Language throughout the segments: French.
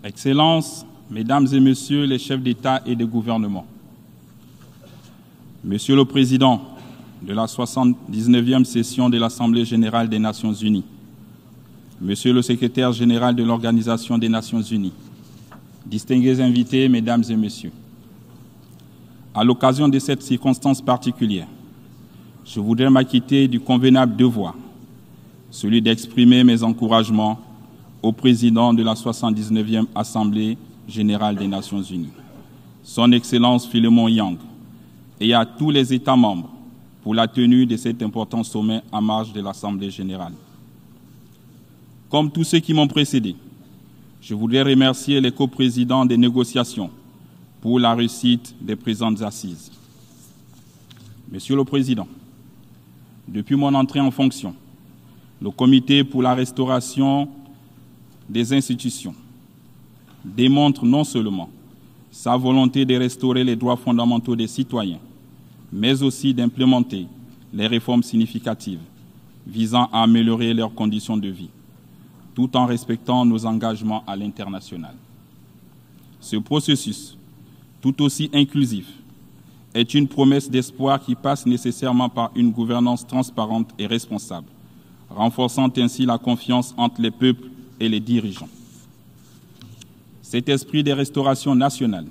Excellences, Mesdames et Messieurs les chefs d'État et de gouvernement, Monsieur le Président de la 79e session de l'Assemblée générale des Nations unies, Monsieur le Secrétaire général de l'Organisation des Nations unies, distingués invités, Mesdames et Messieurs, à l'occasion de cette circonstance particulière, je voudrais m'acquitter du convenable devoir, celui d'exprimer mes encouragements au Président de la 79e Assemblée générale des Nations unies, Son Excellence Philemon Yang, et à tous les États membres pour la tenue de cet important sommet en marge de l'Assemblée générale. Comme tous ceux qui m'ont précédé, je voudrais remercier les coprésidents des négociations pour la réussite des présentes assises. Monsieur le Président, depuis mon entrée en fonction, le Comité pour la restauration des institutions démontre non seulement sa volonté de restaurer les droits fondamentaux des citoyens, mais aussi d'implémenter les réformes significatives visant à améliorer leurs conditions de vie, tout en respectant nos engagements à l'international. Ce processus, tout aussi inclusif, est une promesse d'espoir qui passe nécessairement par une gouvernance transparente et responsable, renforçant ainsi la confiance entre les peuples et les dirigeants. Cet esprit de restauration nationale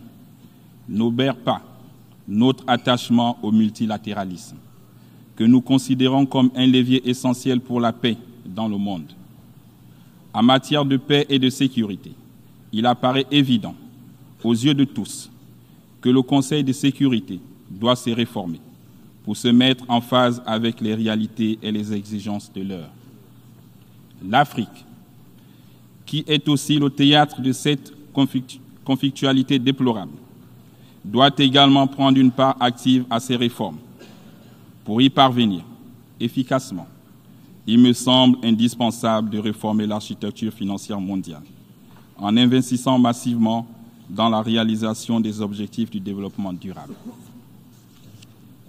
n'obère pas notre attachement au multilatéralisme, que nous considérons comme un levier essentiel pour la paix dans le monde. En matière de paix et de sécurité, il apparaît évident, aux yeux de tous, que le Conseil de sécurité doit se réformer pour se mettre en phase avec les réalités et les exigences de l'heure. L'Afrique, qui est aussi le théâtre de cette conflictualité déplorable, doit également prendre une part active à ces réformes. Pour y parvenir efficacement, il me semble indispensable de réformer l'architecture financière mondiale en investissant massivement dans la réalisation des objectifs du développement durable.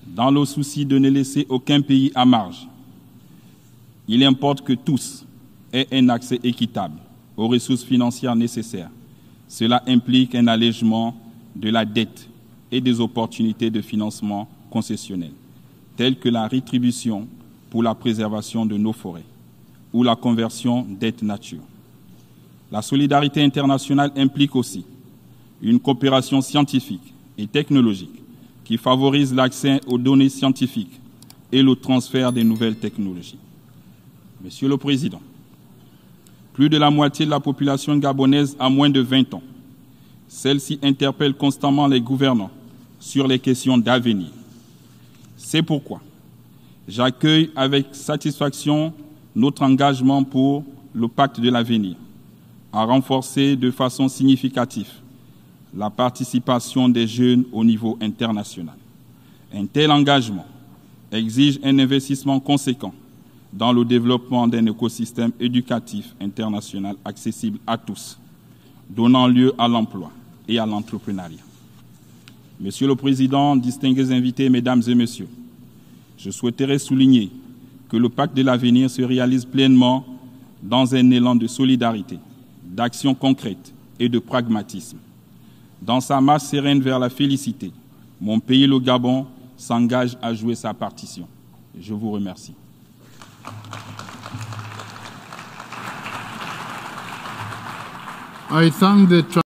Dans le souci de ne laisser aucun pays à marge, il importe que tous aient un accès équitable aux ressources financières nécessaires. Cela implique un allègement de la dette et des opportunités de financement concessionnel, telles que la rétribution pour la préservation de nos forêts ou la conversion dette nature. La solidarité internationale implique aussi une coopération scientifique et technologique qui favorise l'accès aux données scientifiques et le transfert des nouvelles technologies. Monsieur le Président, plus de la moitié de la population gabonaise a moins de 20 ans. Celle-ci interpelle constamment les gouvernants sur les questions d'avenir. C'est pourquoi j'accueille avec satisfaction notre engagement pour le pacte de l'avenir, à renforcer de façon significative la participation des jeunes au niveau international. Un tel engagement exige un investissement conséquent dans le développement d'un écosystème éducatif international accessible à tous, donnant lieu à l'emploi et à l'entrepreneuriat. Monsieur le Président, distingués invités, Mesdames et Messieurs, je souhaiterais souligner que le pacte de l'avenir se réalise pleinement dans un élan de solidarité, d'action concrète et de pragmatisme. Dans sa marche sereine vers la félicité, mon pays, le Gabon, s'engage à jouer sa partition. Je vous remercie. I thank the